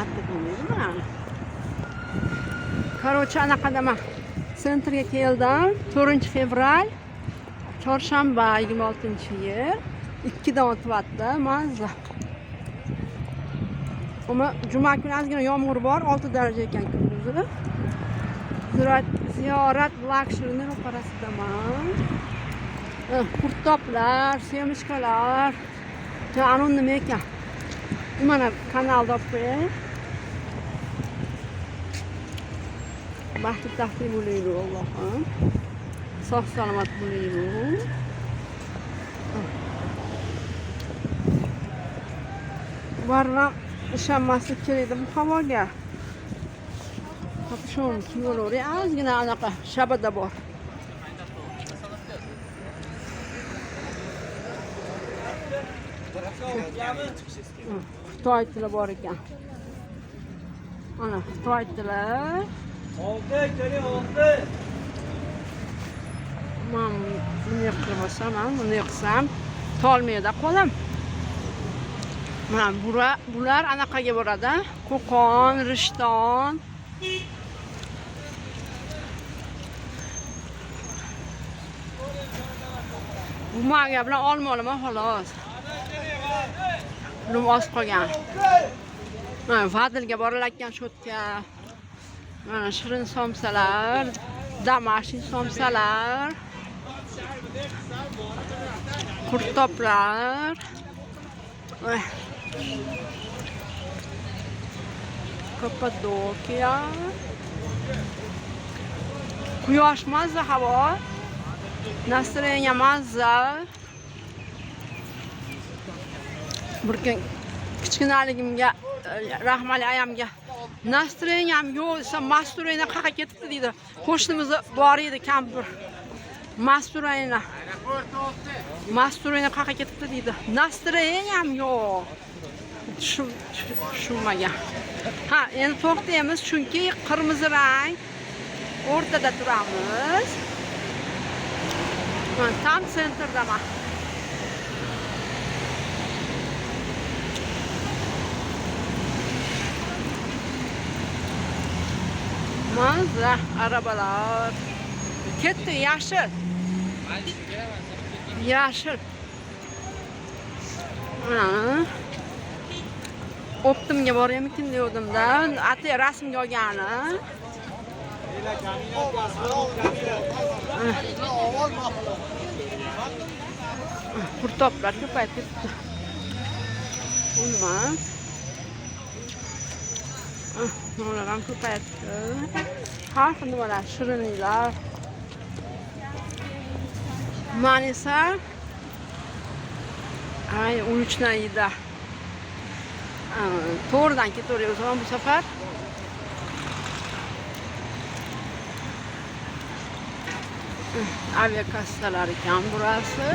qattiq yemaydi yani. Короче, anaqadama sentrga keldim. 4-fevral, chorshanba 26-yil. 2dan o'tyapti, mazza. Ama juma kuni ozgina yomg'ir bor, 6 daraja ekan kunduzi. Ziyorat Luxury'ning ro'parasidaman. Kurtoplar, semishkalar. Ya anu nima ekan? Mana kanalda qo'yay. Baxtli taqdim bo'laylik Allohim. Sog' salomat bo'laylik. Barram ishonmaslik kerak edi bu havoga. Kapishon kiyolori ozgina anaqa shabada bor. Xitoy tili bor ekan. Ana Xitoy tili. Oldi, keling, oldi. Men buni qilmasam, buni qilsam tolmayda qolam. Mana bular anaqaga boradi. Qo'qon, Rishton. Bu menga bilan olmoqman xolos. Buni oz qolgan. Mana Vadilga borilayotgan shotka. Mana shirin somsalar, damashq somsalar. Kurtoplar. Kapadokiya. Quyosh mazza havo. Настроение mazza. Bir kun kichkinaligimga rahmali ayamga nastroyeniyam yo'q desa masturayna qaqa ketibdi deydi. Qo'shnimiz bor edi kampir. Masturayna qaqa ketibdi deydi. Nastroyeniyam yo'q. Tushunmagan. Ha, endi to'xtaymiz chunki qirmizi rang o'rtada turamiz. Men tam sentrdaman. Mazza arabalar. Ketdi yashil. Yashil. Optimga boryapmikin degandim-da. Ati rasmga olgani. Kurtoplar ko'payib ketdi. Nima? Nolar ham ko'payibdi. Har xil nimalar, shirinliklar. Men esa uruchnayda. To'g'ridan ketaveramiz bu safar. Aviakassalar ekan burasi.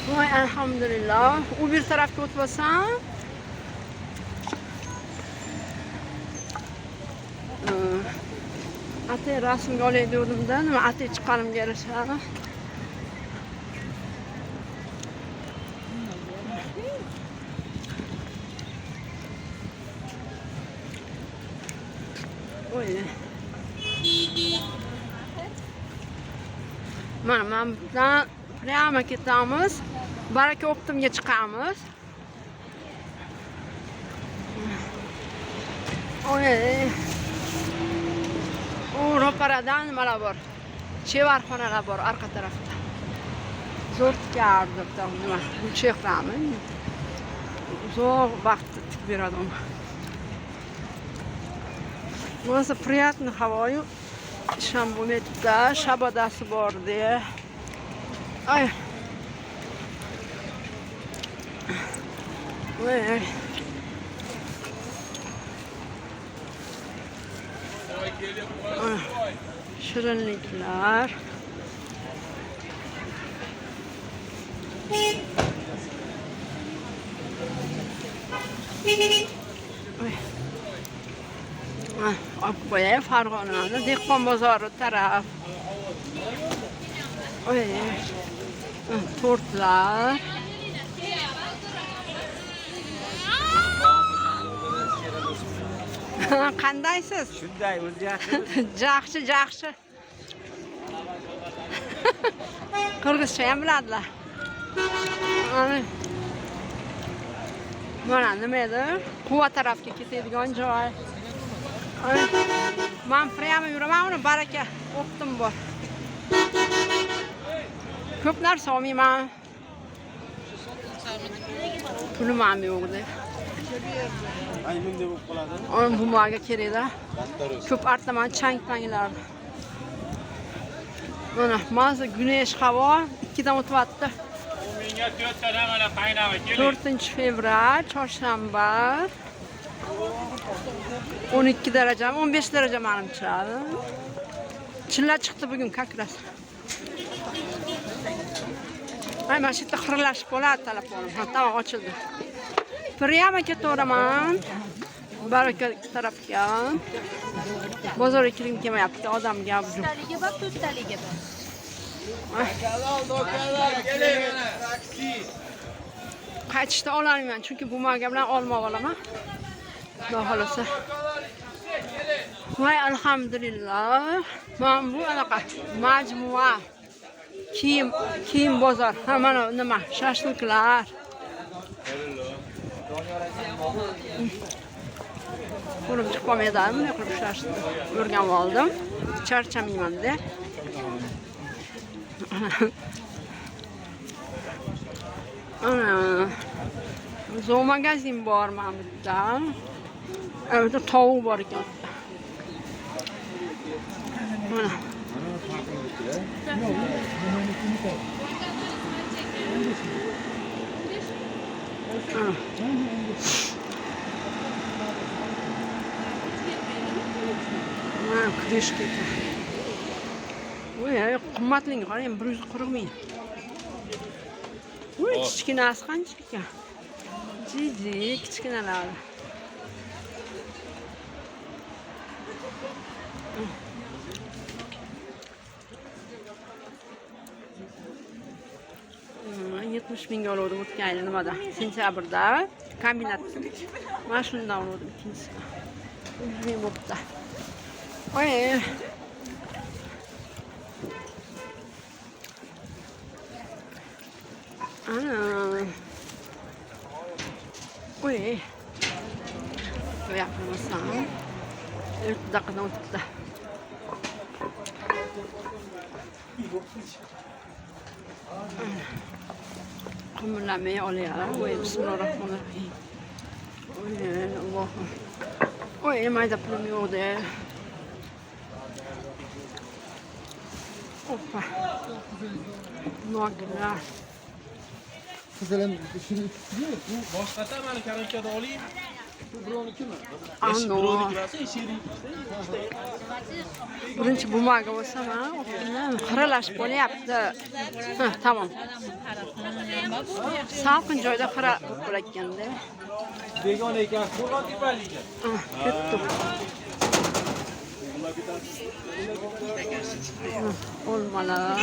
Voy alhamdulillah. U bir tarafga o'tmasam. Ate rasmga olay degandim-da, nima ate chiqqanimga yarasha. Oy. Mana bundan prямо ketamiz. Baraka Optimga chiqamiz. Oy. Ro'paradan nimalar bor? Chevarxonalar bor orqa tarafda. Zo'r tikardi nima? Bu chehrami? Zo'r vaqt tik beradi. Burası приятный havoyu. Isham bo'lmaydi-da, shabadasi bor-da. Ay. Voy. Shirinliklar. Olib qo'yay Farg'onani dehqon bozori taraf. Oy. Tortlar. Qandaysiz? Shunday, o'zi yaxshi. Yaxshi. Qirg'izcha ham biladilar. Mana nima edi? Quva tarafga ketadigan joy. Men prямо yuraman, uni baraka o'qdim bor. Ko'p narsa olmayman. Pulim ham yo'q-da. Aymin deb qoladi. O'n bumaga kerak-da. Ko'p artaman chang-panglar. Mana mazza güneş havo 2dan o'tyapti. Menga 4 tadan mana qaynama keling. 4-fevral, chorshanba. 12 darajami, 15 daraja menimcha. Chilla chiqdi bugun kakras. Ay, mana shu yerda xirlashib qoladi telefonim. Ha, tamam, ochildi. Prямо ketaveraman. Baraka tarafga. Bozorga kirgim kelmayapti, odam gap yo'q. Taligi bor, 4 taligi bor. Qaytishda ololmayman, chunki bumaga bilan olma olaman. Xudo xolasa. Voy, alhamdulillah. Men bu anaqa majmua kiyim bozor. Ha, mana nima, shashliklar. Qo'lim chiqib qolmaydi, bunday qilib ushlashni o'rganib oldim. Charchamayman-da. Ana. Zoomagazin bor mana bu yerda. Evde tovuq bor ekan. Mana. Mana krishka ekan. Voy, qimmatliga qarang, 140 ming. Voy, kichkinasi qancha ekan? Jiji, kichkinalar. $70 mingga oldim o'tgan yil nimada? Sentyabrda kombinat. Mana shundan oldim ikkinchisi. 100 ming bo'pti. Oy. Ana. Oy. Bu yapmasam. 4 dakikadan o'tibdi. Qimillamay olayapman. Voy, bismillahirrohmanirrohim. Oy, Allohim. Oy, mayda pulim yo'q-da. Oppa. Noglar. Qizim, shuni Bu boshqata meni karantinada oling. bu birovnikimi? Ano. Birinchi bumaga bo'lsam, ha, xiralashib qolyapti. Ha, tamam. Salqin joyda xira bo'layotganda. Begona ekan, qo'lga tepaliga. Ketdi. Olmalar.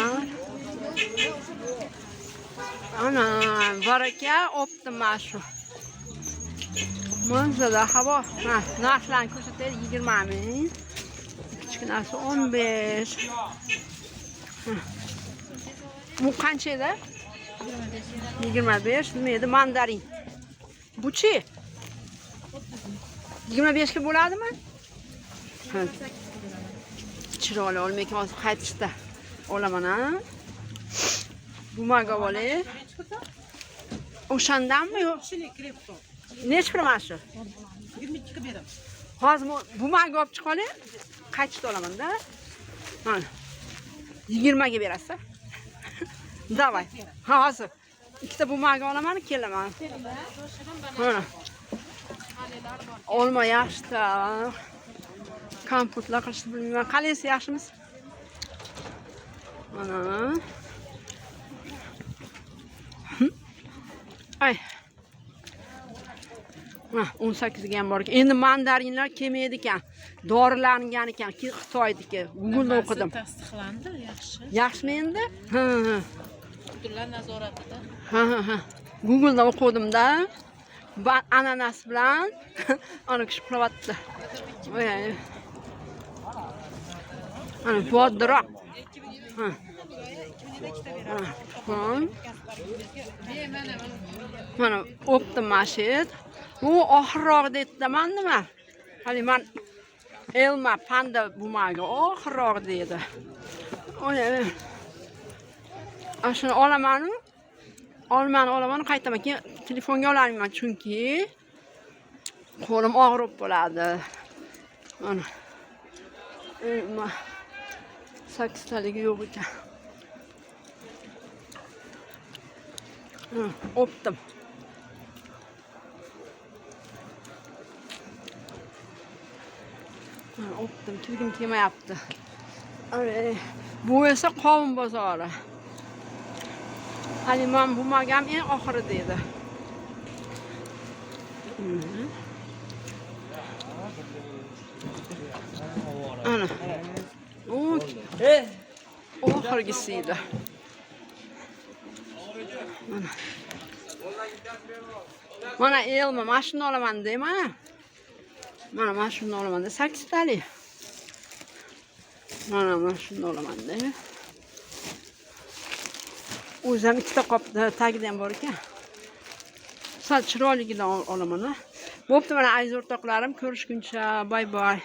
Ana, baraka optim mana shu. Manzara havo. Ha, narxlarni ko'rsatadi 20 ming. Kichkinasi 15. Bu qancha edi? 25. Nima edi? Mandarin. Buchi? 25 ga bo'ladimi? Ha. Chiroyli olmayki, hozir qaytishda olaman, ha. Bumaga olay. O'shandanmi yo'q? Necha pul mana shu? 22 ga beraman. Hozir bumaga olib chiqoling. Qaytishda olaman-da. Ha. 20 ga berasiz. Davay. Ha, hozir ikkita bumaga olaman, kelaman. Mana. Olma yaxshi-da. Kompotlar qilishni bilmayman. Qalaysiz, yaxshimiz? Mana. Ay. Ha, 18 ga ham bor ekan. Endi mandarinlar kelmaydi ekan. dorilangan ekan ki Xitoydagi. Google'da o'qidim. Tasdiqlandi, yaxshi. Yaxshimi endi? Ha. Xududlar nazoratida. Ha. Google'da o'qidim-da. Ananas bilan ana kishi qilyapti. Ana voddiroq. Ha. Mana o'pdim mashit. Bu oxirroq deyapman nima? Hali men elma panda bumaga oxirroq deydi. Shuni olaman-ku. Olaman, qaytaman. Keyin telefonga olaman chunki qo'lim og'rib bo'ladi. Mana. 8 taligi yo'q ekan. O'pdim. O'pdim, kirgim kelmayapti. Bu esa qovun bozori. Hali men bo'lmagam eng oxiri dedi. Ana. Oxirgisi edi. Mana elma mashina olaman deyman. Mana mashina olaman de 8 talik. Mana mashina olaman de. O'zim ikkita qopda tagida ham bor ekan. Sal chiroyligidan olaman. Bo'pti, mana aziz o'rtoqlarim, ko'rishguncha, bay bay.